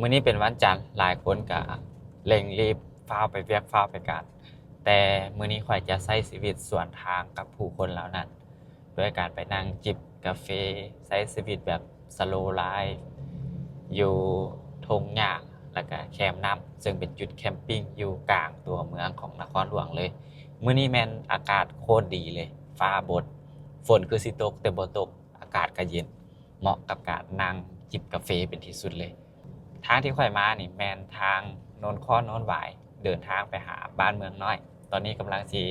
มื้อนี้เป็นวันจันทร์หลายคนก็เร่งรีบฟ้าวไปเวียกฟ้าวไปการแต่มื้อนี้ข้อยจะใช้ชีวิตสวนทางกับผู้คนเหล่านั้นด้วยการไปนั่งจิบกาแฟใช้ชีวิตแบบ slow life อยู่ทุ่งหญ้าแล้วก็แคมป์น้ำซึ่งเป็นจุดแคมปิงอยู่กลางตัวเมืองของนครหลวงเลยมื้อนี้แม่นอากาศโคตรดีเลยฟ้าบดฝนคือสิตกแต่บ่ตกอากาศก็เย็นเหมาะกับการนั่งจิบกาแฟเป็นที่สุดเลย ทางที่ข้อยมานี่แม่นทางโนนข้อโนนหวายเดินทางไปหาบ้านเมืองน้อยตอนนี้กำลังสิ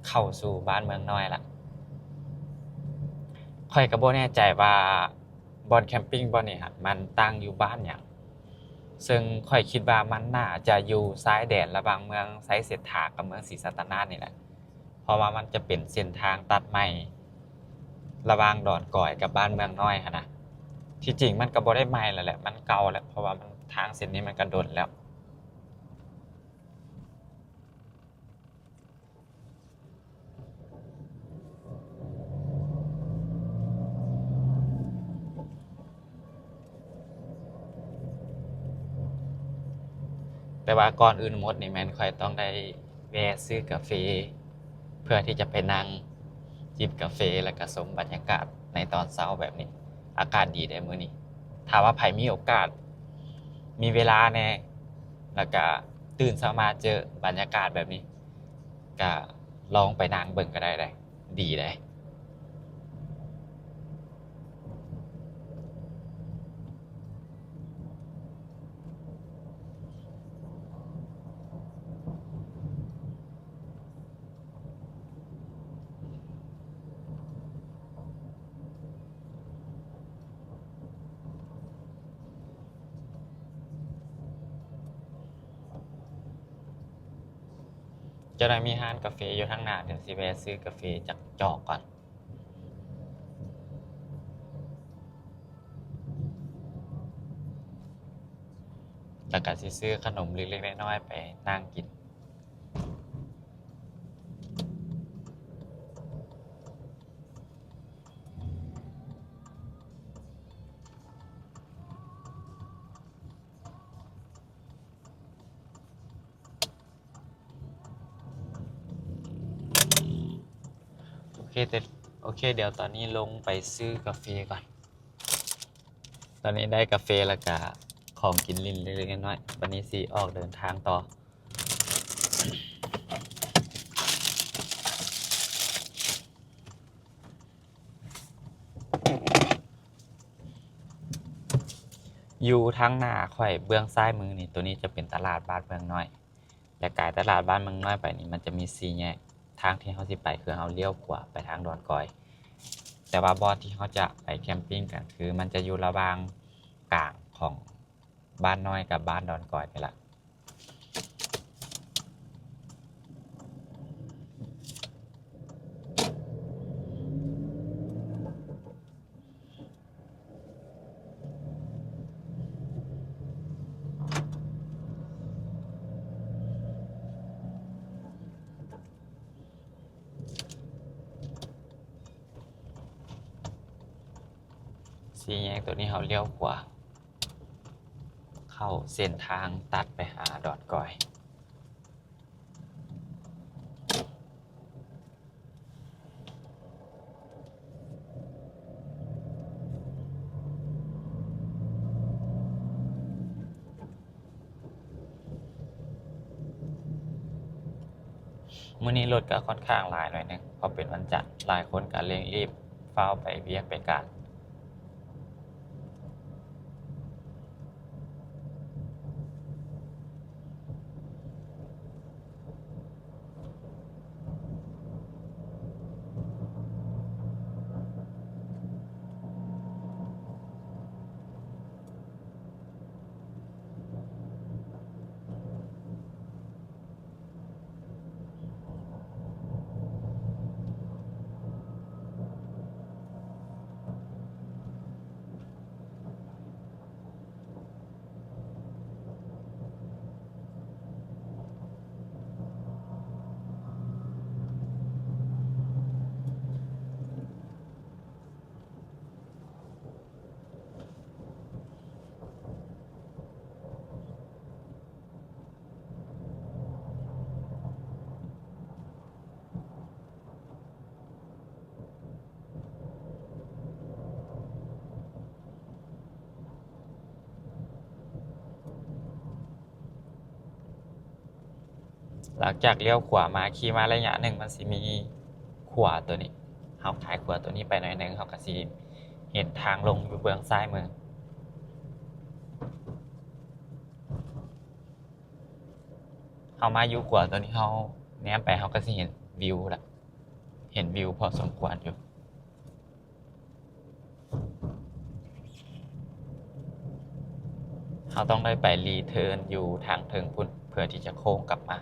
เข้าสู่บ้านเมืองน้อยละข้อยก็บ่แน่ใจว่าบ่อนแคมปิงบ่อนนี้ครับมันตั้งอยู่บ้านหยังซึ่งข้อยคิดว่ามันน่าจะอยู่ชายแดนระหว่างเมืองไสเสรษฐากับเมืองศรีสัตนาดนี่แหละเพราะว่ามันจะเป็นเส้นทางตัดใหม่ระหว่างดอนก่อยกับบ้านเมืองน้อยหั้นนะที่จริงมันก็บ่ได้ใหม่แล้วแหละมันเก่าแล้วเพราะว่ามันทางเส้นนี้มันก็ดนแล้ว แต่ว่าก่อนอื่นหมดนี่แม่นข้อยต้องได้แวะซื้อกาแฟเพื่อที่จะไปนั่งจิบกาแฟแล้วก็ชมบรรยากาศในตอนเช้าแบบนี้อากาศดีเด้มื้อนี้ถ้าว่าไผมีโอกาสมีเวลาแหน่แล้วก็ตื่นเช้ามาเจอบรรยากาศแบบนี้ก็ลองไปนั่งเบิ่งก็ได้เดะดีเดะ จะได้มีร้านกาแฟอยู่ทางหน้าเดี๋ยวสิแวะซื้อกาแฟจากจอกก่อนแล้วก็สิซื้อขนมเล็กๆน้อยๆไปนั่งกินโอเคแต่โอเคเดี๋ยวตอนนี้ลงไปซื้อกาแฟก่อนตอนนี้ได้กาแฟแล้วก็ของกินลิ้นเล็กๆน้อยๆวันนี้สิออกเดินทางต่ออยู่ทางหน้าข้อยเบื้องซ้ายมือนี่ตัวนี้จะเป็นตลาดบ้านเมืองน้อยและกายตลาดบ้านเมืองน้อยไปนี่มันจะมี4แยกทางที่เฮาสิไปคือเฮาเลี้ยวขวาไปทางดอนกอยแต่ว่าบ่อนที่เฮาจะไปแคมปิงกันคือมันจะอยู่ระหว่างกลางของบ้านน้อยกับบ้านดอนกอยนี่ล่ะ4แยกตัวนี้เฮาเลี้ยวขวาเข้าเส้นทางตัดไปหาดอนกอยมื้อนี้รถก็ค่อนข้างหลายหน่อยหนึ่งเพราะเป็นวันจันทร์หลายคนก็เร่งรีบฟ้าวไปเวียกไปการ หลังจากเลี้ยวขวามาขี่มาระยะหนึ่งมันสิมีขวาตัวนี้เฮาขายขวาตัวนี้ไปหน่อยหนึงเฮาก็สิเห็นทางลงอยู่เบื้องซ้ายมือเฮามาอยู่ขวาตัวนี้เฮาแนมไปเฮาก็สิเห็นวิวละเห็นวิวพอสมควรอยู่เฮาต้องได้ไปรีเทิร์นอยู่ทางเทิงพุ่นเพื่อที่จะโค้งกลับมา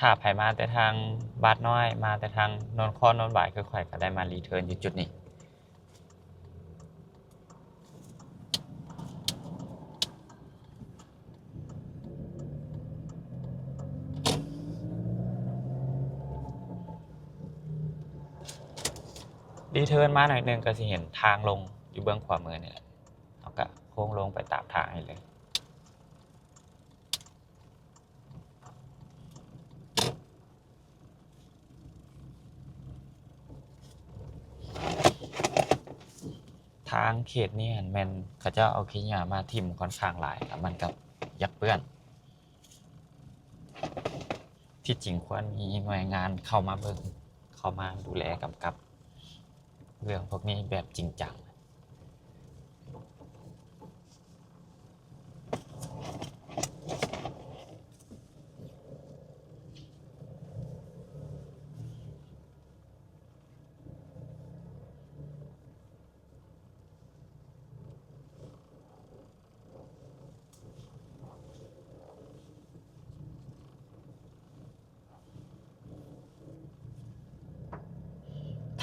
ถ้าไผมาแต่ทางบาดน้อยมาแต่ทางโนนข้อโนนบ่ายคือข่อยก็ได้มารีเทิร์นอยู่จุดนี้รีเทิร์นมาหน่อยหนึงก็สิเห็นทางลงอยู่เบื้องขวามือนี่แหละเฮาก็โค้งลงไปตามทางนี้เลยทางเขตนี้หั่นแม่นเขาเจ้าเอาขี้หญ้ามาทิ่มค่อนข้างหลายแล้วมันก็อยากเปื้อนที่จริงควรมีหน่วยงานเข้ามาเบิ่งเข้ามาดูแลกำกับเรื่องพวกนี้แบบจริงจัง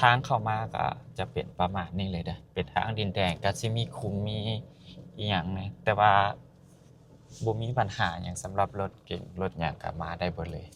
ทางเข้ามาก็จะเป็นประมาณนี้เลยเด้อเป็นทางดินแดงก็สิมีคุมมีอิหยังแหน่แต่ว่าบ่มีปัญหาหยังสำหรับรถเก๋งรถหยังก็มาได้เบิดเลย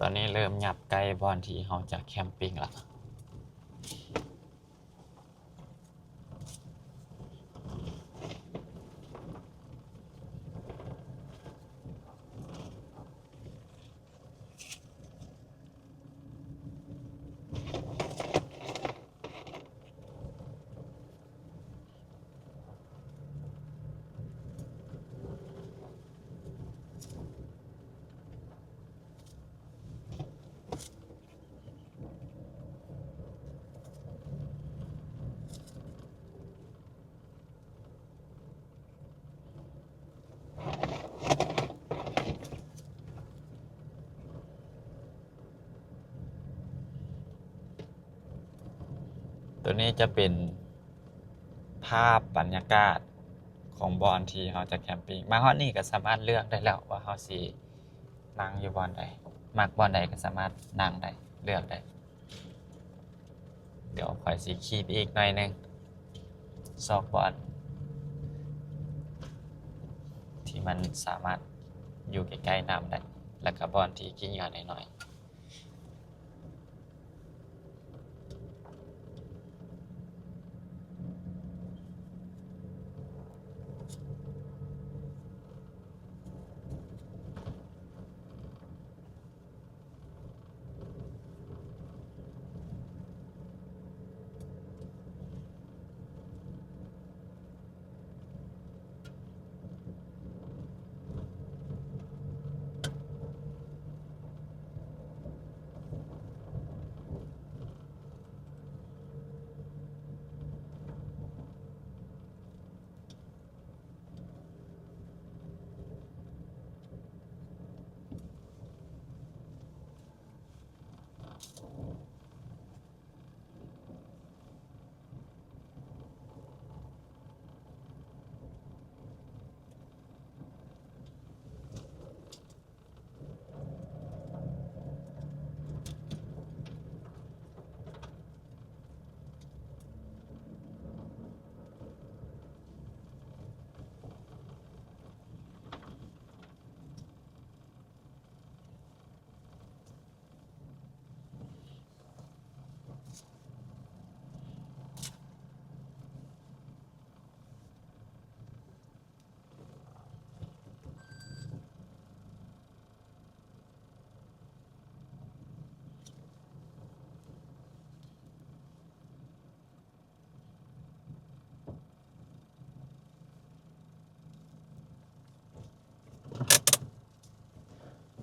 ตอนนี้เริ่มยับใกล้บ่อนที่เฮาจะแคมปิงแล้วตัวนี้จะเป็นภาพบรรยากาศของบ่อนที่เฮาจะแคมปิงมาฮอดนี้ก็สามารถเลือกได้แล้วว่าเฮาสินั่งอยู่บ่อนใดมักบ่อนใดก็สามารถนั่งได้เลือกได้เดี๋ยวข้อยสิขี่ไปอีกหน่อยหนึ่งซอกบ่อนที่มันสามารถอยู่ใกล้ๆน้ำได้แล้วก็บ่อนที่ขี้เหงื่อน้อย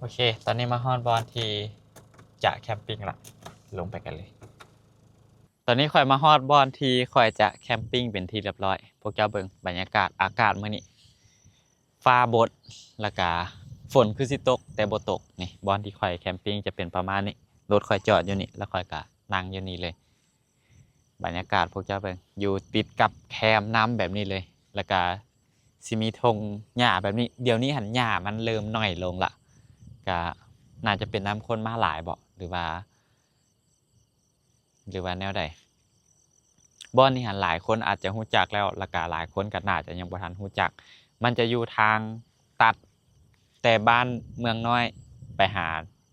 โอเคตอนนี้มาฮอดบอลที่จะแคมปิ้งละลงไปกันเลยตอนนี้ข่อยมาฮอดบอลที่ข่อยจะแคมปิ้งเป็นที่เรียบร้อยพวกเจ้าเบิ่งบรรยากาศอากาศมื้อนี้ฟ้าบดแล้วก็ฝนคือสิตกแต่บ่ตกนี่บอลที่ข่อยแคมปิ้งจะเป็นประมาณนี้รถข่อยจอดอยู่นี่แล้วข่อยก็นั่งอยู่นี่เลยบรรยากาศพวกเจ้าเบิ่งอยู่ติดกับแคมน้ำแบบนี้เลยแล้วก็สิมีธงหญ้าแบบนี้เดี๋ยวนี้หันหญ้ามันเริ่มน้อยลงละก็น่าจะเป็นน้ำคนมาหลายบ่หรือว่าแนวใดบ่อนนี้หันหลายคนอาจจะรู้จักแล้วแล้วก็หลายคนก็น่าจะยังบ่ทันรู้จักมันจะอยู่ทางตัดแต่บ้านเมืองน้อยไปหา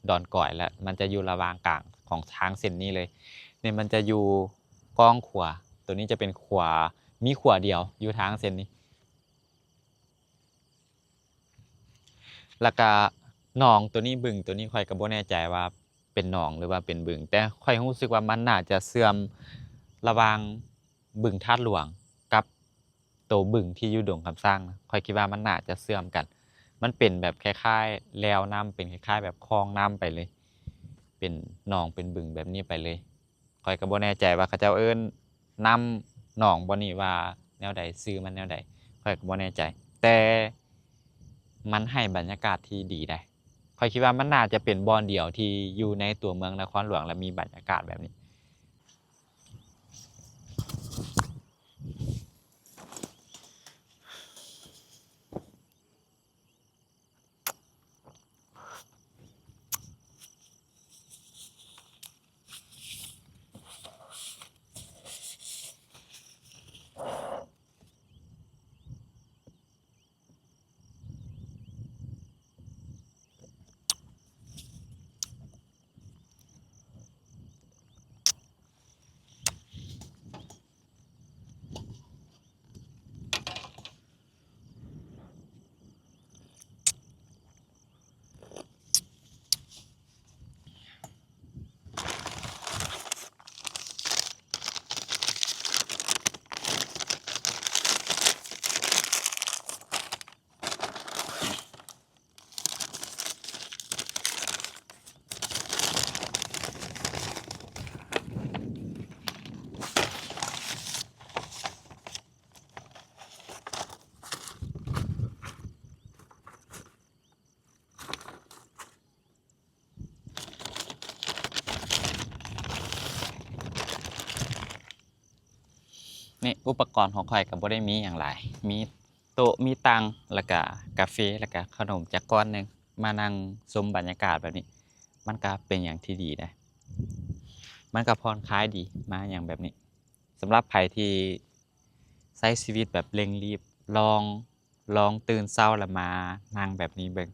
ดอนก่อยแล้วมันจะอยู่ระหว่างกลางของทางเส้นนี้เลยนี่มันจะอยู่กองขวาตัวนี้จะเป็นขวามีขวาเดียวอยู่ทางเส้นนี้แล้วก็หนองตัวนี้บึงตัวนี้ค่อยก็บ่แน่ใจว่าเป็นหนองหรือว่าเป็นบึงแต่ค่อยรู้สึกว่ามันน่าจะเสื่อมระหว่างบึงธาตุหลวงกับตัวบึงที่อยู่ดงคำสร้างค่อยคิดว่ามันน่าจะเสื่อมกันมันเป็นแบบคล้ายๆแลวน้ำเป็นคล้ายๆแบบคลองน้ำไปเลยเป็นหนองเป็นบึงแบบนี้ไปเลยค่อยก็บ่แน่ใจว่าเขาเจ้าเอิ้นนำหนองบ่นี้ว่าแนวใดชื่อมันแนวใดค่อยก็บ่แน่ใจแต่มันให้บรรยากาศที่ดีได้ข้อยคิดว่ามันน่าจะเป็นบ่อนเดียวที่อยู่ในตัวเมืองนครหลวงและมีบรรยากาศแบบนี้นี่อุปกรณ์ของข้อยก็บ่ได้มีหยังหลายมีโต๊ะมีตังแล้วก็กาแฟแล้วก็ขนมจักก้อนหนึ่งมานั่งชมบรรยากาศแบบนี้มันก็เป็นอย่างที่ดีนะมันก็ผ่อนคลายดีมาอย่างแบบนี้สำหรับไผที่ใช้ชีวิตแบบเร่งรีบลองตื่นเช้าแล้วมานั่งแบบนี้เบิ่ง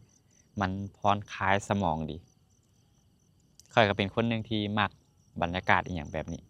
มันผ่อนคลายสมองดีข้อยก็เป็นคนหนึ่งที่มักบรรยากาศอิหยังแบบนี้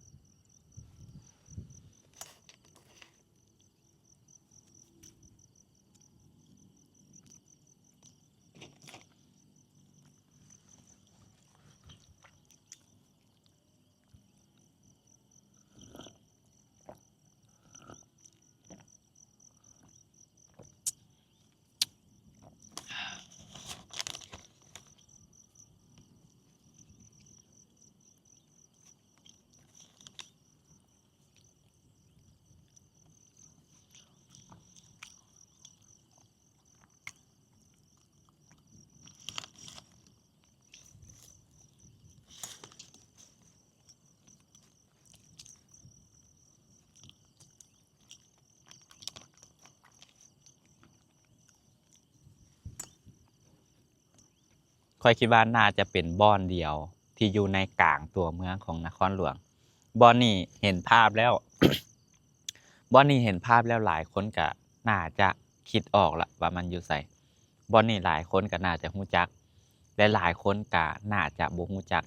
ข้อยคิดว่าน่าจะเป็นบ่อนเดียวที่อยู่ในกลางตัวเมืองของนครหลวงบ่อนนี้เห็นภาพแล้ว บ่อนนี้เห็นภาพแล้วหลายคนก็น่าจะคิดออกละว่ามันอยู่ไสบ่อนนี้หลายคนก็น่าจะรู้จักและหลายคนก็น่าจะบ่รู้จัก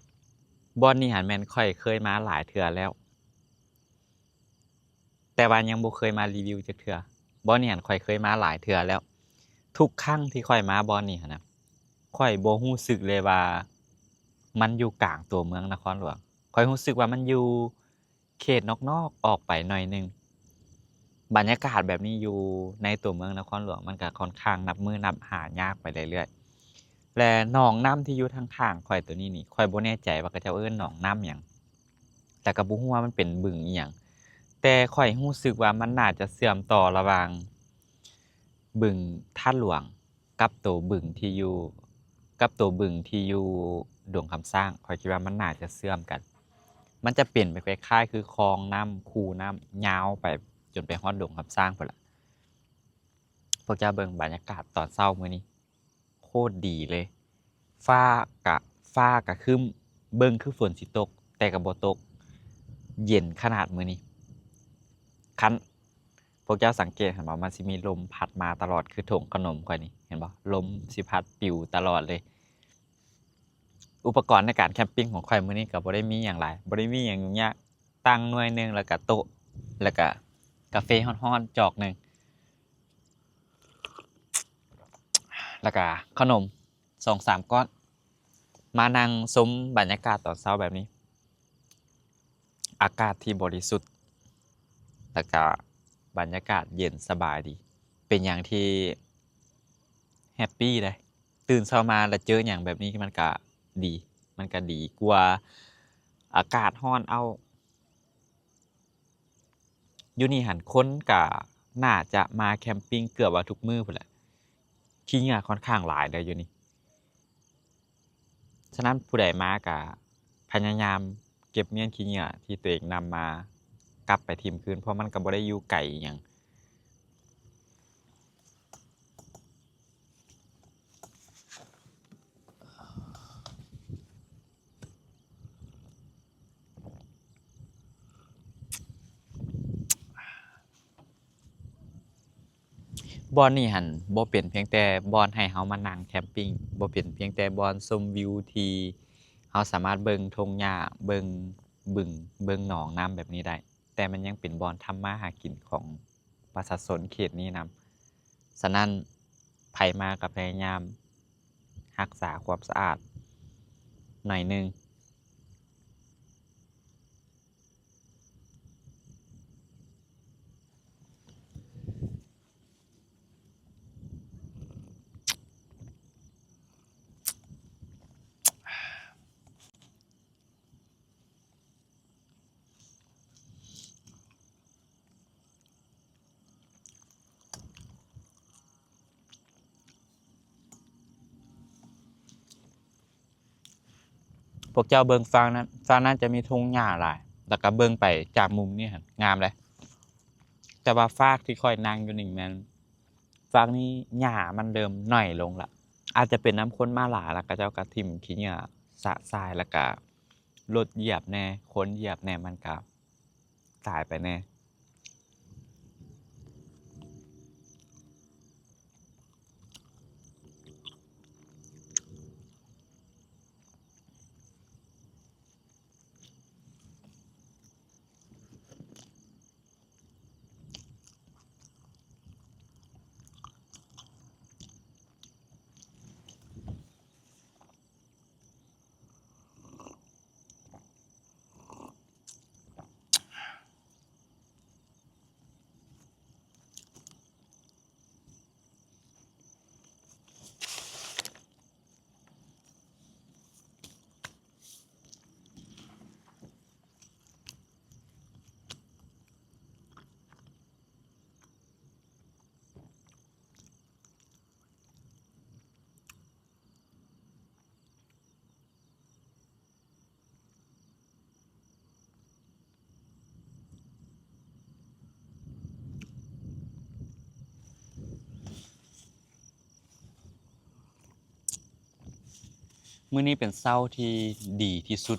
บ่อนนี้หั้นแม่นข้อยเคยมาหลายเทื่อแล้วแต่ว่ายังบ่เคยมารีวิวจักเทื่อบ่อนนี้หั้นข้อยเคยมาหลายเทื่อแล้วทุกครั้งที่ข้อยมาบ่อนนี้หั้นน่ะ ข้อยบ่รู้สึกเลยว่ามันอยู่กลางตัวเมืองนครหลวงข้อยรู้สึกว่ามันอยู่เขตนอกๆออกไปหน่อยหนึ่งบรรยากาศแบบนี้อยู่ในตัวเมืองนครหลวงมันก็ค่อนข้างนับมือนับหายากไปเรื่อยๆ และหนองน้ำที่อยู่ทางข้างข่อยตัวนี้นี่ข่อยบ่แน่ใจว่าเขาเจ้าเอิ้นหนองน้ำหยังแต่ก็บ่ฮู้ว่ามันเป็นบึงอิหยังแต่ข่อยรู้สึกว่ามันน่าจะเชื่อมต่อระหว่างบึงท่าหลวงกับตัวบึงที่อยู่ดวงคำสร้างข่อยคิดว่ามันน่าจะเชื่อมกัน มันจะเปลี่ยนไปคล้ายๆคือคลองน้ำคูน้ำยาวไปจนไปฮอดดงคำสร้างพุ่นล่ะพวกเจ้าเบิ่งบรรยากาศตอนเช้ามื้อนี้โคตรดีเลยฟ้ากะครึ้มเบิ่งคือฝนสิตกแต่ก็บ่ตกเย็นขนาดมื้อนี้คันพวกเจ้าสังเกตเห็นบ่มันสิมีลมพัดมาตลอดคือถุงขนมข่อยนี่เห็นบ่ลมสิพัดปลิวตลอดเลย อุปกรณ์ในการแคมปิงของข่อยมื้อนี้ก็บ่ได้มีหยังหลายบ่ได้มีหยังยุ่งยากตั้งหน่วยหนึงแล้วก็โต๊ะแล้วก็กาแฟร้อนๆจอกหนึงแล้วก็ขนม 2-3 ก้อนมานั่งชมบรรยากาศตอนเช้าแบบนี้อากาศที่บริสุทธิ์แล้วก็บรรยากาศเย็นสบายดีเป็นหยังที่แฮปปีเลยตื่นเช้ามาแล้วเจอหยังแบบนี้มันก็ดีมันก็ดีกว่าอากาศร้อนเอาอยู่นี่หั้นคนก็น่าจะมาแคมปิงเกือบว่าทุกมื้อพู้นแหละขี้เหงื่อค่อนข้างหลายเลยอยู่นี่ฉะนั้นผู้ใดมาก็พยายามเก็บเมียนขี้เหงื่อที่ตัวเองนำมากลับไปถิ้มคืนเพราะมันก็บ่ได้อยู่ไกลอิหยังบ่อนนี้หั้นบ่เป็นเพียงแต่บ่อนให้เฮามานั่งแคมปิงบ่เป็นเพียงแต่บ่อนชมวิวที่เฮาสามารถเบิ่งทุ่งหญ้าเบิ่งบึงเบิ่งหนองน้ำแบบนี้ได้แต่มันยังเป็นบ่อนทำมาหากินของประชาชนเขตนี้นำฉะนั้นไผมาก็พยายามรักษาความสะอาดหน่อยหนึ่งพวกเจ้าเบิ่งฝั่งนั้นจะมีทุ่งหญ้าหลายแล้วก็เบิ่งไปจากมุมนี้หั่นงามเลยแต่ว่าฟากที่ข้อยนั่งอยู่นี่แม่นฟากนี้หญ้ามันเริ่มน้อยลงแล้วอาจจะเป็นนำคนมาหลายแล้วเขาเจ้าก็ถิ้มขี้เหงื่อสะสายแล้วก็รถเหยียบแหน่คนเหยียบแหน่มันก็ตายไปแหน่มื้อนี้เป็นเช้าที่ดีที่สุด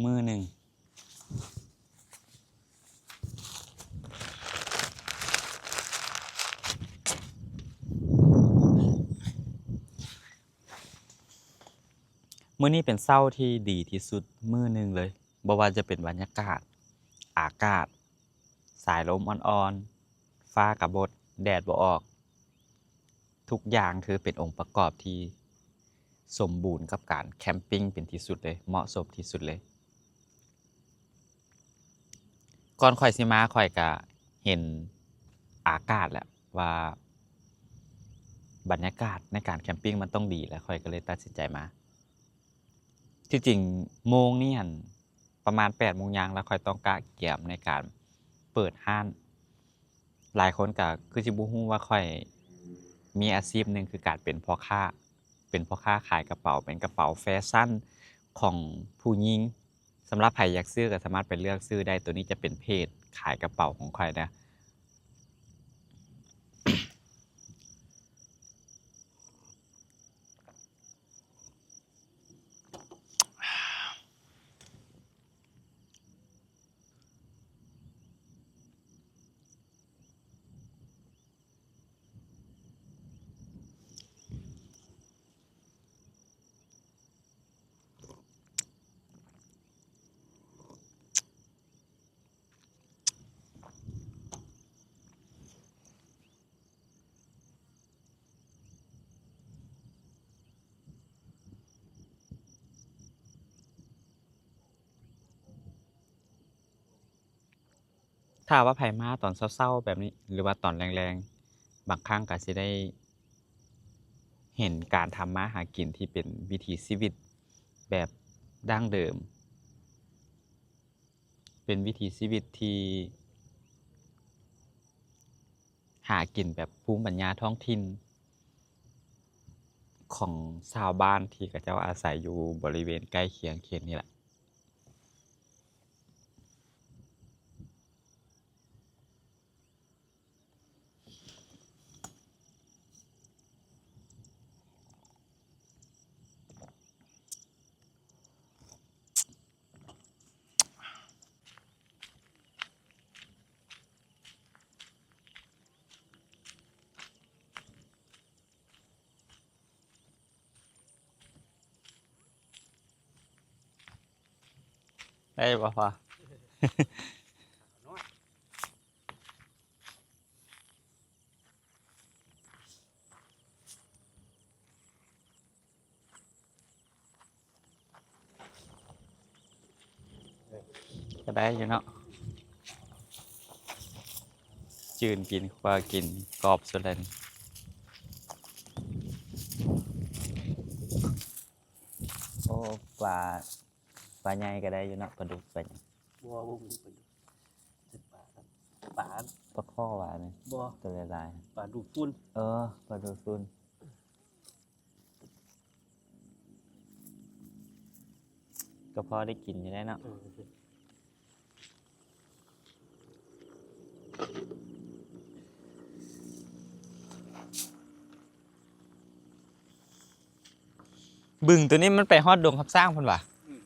มื้อหนึ่ง มื้อนี้เป็นเช้าที่ดีที่สุดมื้อหนึ่งเลยบ่ว่าจะเป็นบรรยากาศอากาศสายลมอ่อนๆฟ้าก็บ่แดดบ่ออกทุกอย่างคือเป็นองค์ประกอบที่สมบูรณ์กับการแคมปิงเป็นที่สุดเลยเหมาะสมที่สุดเลยก่อนข้อยสิมาข้อยก็เห็นอากาศแล้วว่า บรรยากาศในการแคมปิงมันต้องดีแล้วค่อยก็เลยตัดสินใจมาที่จริงโมงนี่หั่นประมาณ8 โมงยางแล้วค่อยต้องกะเกียมในการเปิดร้าน หลายคนก็คือสิบ่ฮู้ว่าข้อยมีอาชีพหนึ่งคือการเป็นพ่อค้าเป็นพ่อค้าขายกระเป๋าเป็นกระเป๋าแฟชั่นของผู้หญิงสำหรับไผอยากซื้อก็สามารถไปเลือกซื้อได้ตัวนี้จะเป็นเพจขายกระเป๋าของข้อยนะถ้าว่าไผมาตอนเช้าๆแบบนี้หรือว่าตอนแรงๆบางครั้งก็สิได้เห็นการทำมาหากินที่เป็นวิถีชีวิตแบบดั้งเดิมเป็นวิถีชีวิตที่หากินแบบภูมิปัญญาท้องถิ่น ของชาวบ้านที่เขาเจ้าอาศัยอยู่บริเวณใกล้เคียงเขตนี่แหละได้บ่พอก็ได้อยู่เนาะจืนกินกว่ากินกรอบสุดแล้วนี่โอ้ปลาปลาใหญ่ก็ได้อยู่เนาะปลาดุกปลาหยังบ่บ่มีประโยชน์เป็นปลาครับปลาปลาข้อหวานนี่บ่ตัวหลายปลาดูดฝุ่นปลาดุกซุนก็พอได้กินอยู่ได้เนาะบึงตัวนี้มันไปฮอดดงคำสร้างพุ่นว่ะ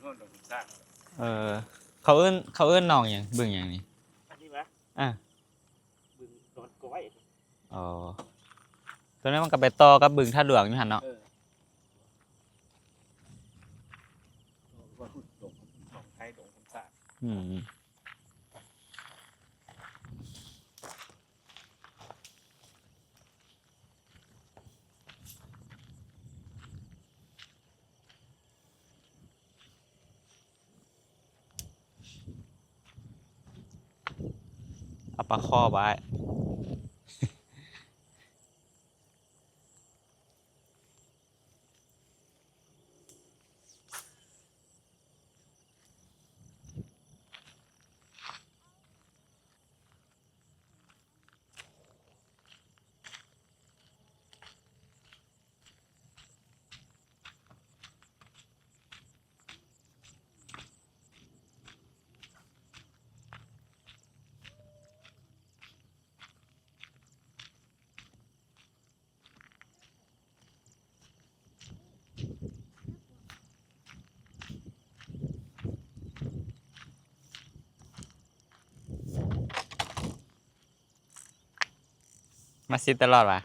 ก็ดอกสร้างเออเขาเอิ้นหนองหยังบึงหยังนี่อันนี้วะอาบึงดอนก้อยอ๋อตัวนั้นมันก็ไปต่อกับบึงท่าหลวงอยู่หั่นเนาะว่าหุ่นดงของไทยดงคำสร้างอืมเอาปลาข้อไว้มาซิตลอดว่ะ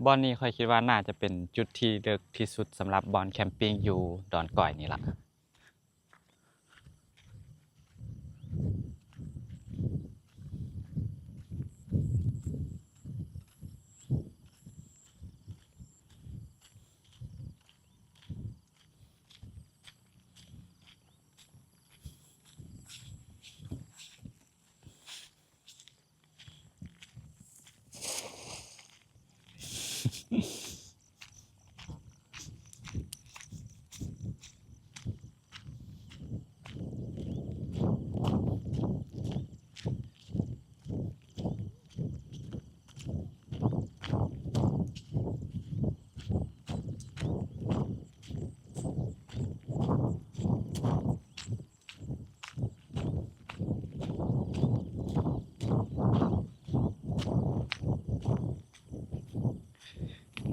บ่อนนี้ข้อยคิดว่าน่าจะเป็นจุดที่เลิกที่สุดสำหรับบ่อนแคมปิงอยู่ดอนก่อยนี่ล่ะ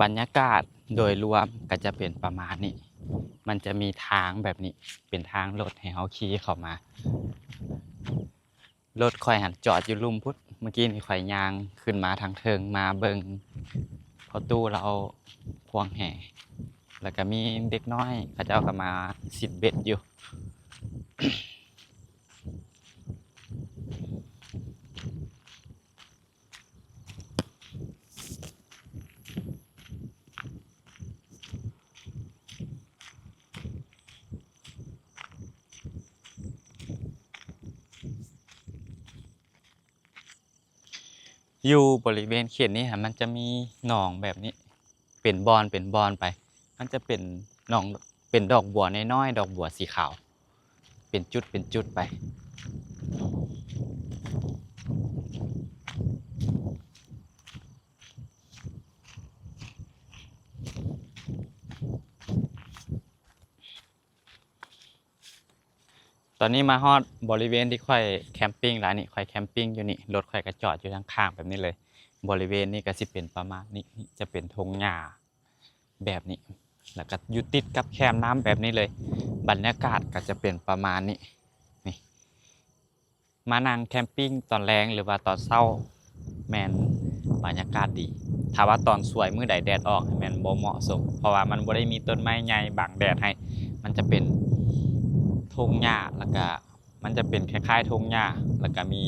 บรรยากาศโดยรวมก็จะเป็นประมาณนี้มันจะมีทางแบบนี้เป็นทางรถให้เฮาขี่เข้ามารถข้อยหันจอดอยู่ลุมพุทธเมื่อกี้นี่ข้อยย่างขึ้นมาทางเทิงมาเบิ่งพอตู้เราเอาพวงแห่แล้วก็มีเด็กน้อยเขาเจ้าก็มาสิบเบ็ดอยู่ อยู่บริเวณเขตนี้มันจะมีหนองแบบนี้เป็นบอนเป็นบอนไปมันจะเป็นหนองเป็นดอกบัวน้อยๆดอกบัวสีขาวเป็นจุดเป็นจุดไปตอนนี้มาฮอดบริเวณที่ค่อยแคมปิ้งแล้วนี่ค่อยแคมปิ้งอยู่นี่รถค่อยก็จอดอยู่ข้างๆแบบนี้เลยบริเวณนี้ก็สิเป็นประมาณนี้จะเป็นทงหญ้าแบบนี้แล้วก็อยู่ติดกับแคมป์น้ำแบบนี้เลยบรรยากาศก็จะเป็นประมาณนี้นี่มานั่งแคมปิ้งตอนแรงหรือว่าตอนเช้าแมนบรรยากาศดีถ้าว่าตอนสวยมื้อใดแดดออกแมนบ่เหมาะสมเพราะว่ามันบ่ได้มีต้นไม้ใหญ่บังแดดให้มันจะเป็นทุ่งหญ้าแล้วก็มันจะเป็นคล้ายๆทุ่งหญ้าแล้วก็มี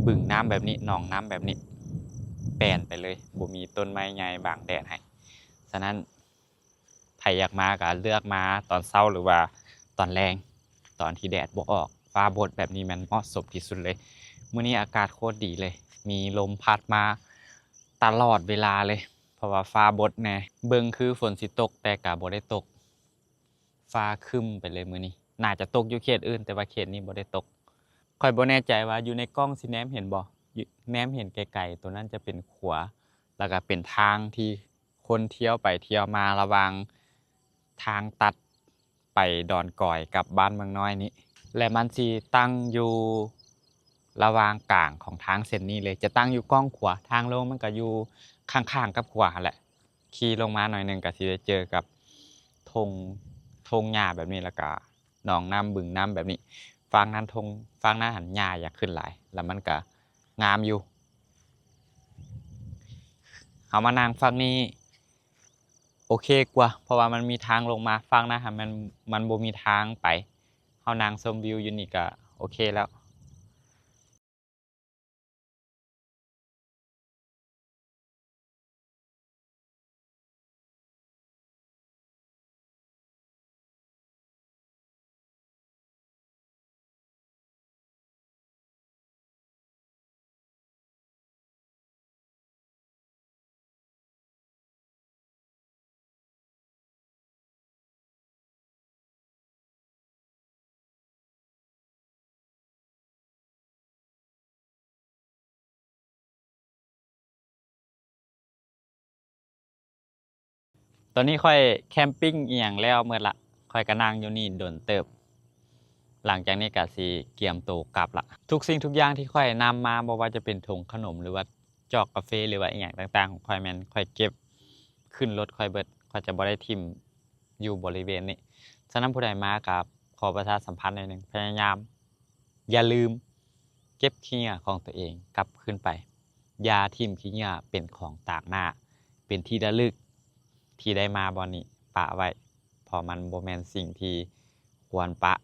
บึงน้ำแบบนี้หนองน้ำแบบนี้แปลนไปเลยบ่มีต้นไม้ใหญ่บังแดดให้ฉะนั้นใครอยากมาก็เลือกมาตอนเช้าหรือว่าตอนแรงตอนที่แดดบ่ออกฟ้าบดแบบนี้มันเหมาะสมที่สุดเลยมื้อนี้อากาศโคตรดีเลยมีลมพัดมาตลอดเวลาเลยเพราะว่าฟ้าบดแน่เบิ่งคือฝนสิตกแต่ก็บ่ได้ตกฟ้าครึ้มไปเลยมื้อนี้น่าจะตกอยู่เขตอื่นแต่ว่าเขตนี้บ่ได้ตกข้อยบ่แน่ใจว่าอยู่ในกล้องสิแนมเห็นบ่แนมเห็นไกลๆตัวนั้นจะเป็นขัวแล้วก็เป็นทางที่คนเที่ยวไปเที่ยวมาระหว่างทางตัดไปดอนก่อยกับบ้านเมืองน้อยนี้และมันสิตั้งอยู่ระหว่างกลางของทางเส้นนี้เลยจะตั้งอยู่ก้องขวาทางลงมันก็อยู่ข้างๆกับขวาแหละขี่ลงมาหน่อยหนึงก็สิได้เจอกับธงหญ้าแบบนี้แล้วก็หนองน้ำบึงน้ำแบบนี้ฝั่งนั้นธงฝั่งนั้นหันหญ้าอยากขึ้นหลายแล้วมันก็งามอยู่เฮามานั่งฝั่งนี้โอเคกว่าเพราะว่ามันมีทางลงมาฝั่งนั้นหั้นมันบ่มีทางไปเฮานั่งชมวิวอยู่นี่ก็โอเคแล้วตอนนี้ค่อยแคมปิงอิหยังแล้วเมื่อละค่อยก็นั่งอยู่นี่โดนเติบหลังจากนี้ก็สิเตรียมตัวกลับละทุกสิ่งทุกอย่างที่ค่อยนำมาบ่ว่าจะเป็นถุงขนมหรือว่าจอกกาแฟหรือว่าอิหยังต่างๆของค่อยแม่นค่อยเก็บขึ้นรถค่อยเบิดค่อยจะบ่ได้ทิ่มอยู่บริเวณนี้ฉะนั้นผู้ใดมาก็ขอประชาสัมพันธ์หน่อยหนึ่งพยายามอย่าลืมเก็บขี้เหงื่อของตัวเองกลับขึ้นไปอย่าทิ่มขี้เหงื่อเป็นของตากหน้า เป็นที่ระลึกที่ได้มาบ่นี้ปะไว้เพอมันบ่แม่นสิ่งที่ควรปะ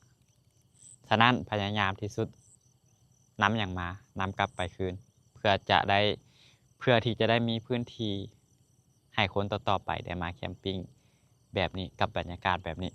ฉะนั้นพยายามที่สุดนำอย่างมานำกลับไปคืนเพื่อที่จะได้มีพื้นที่ให้คนต่อๆไปได้มาแคมปิ้งแบบนี้กับบรรยากาศแบบนี้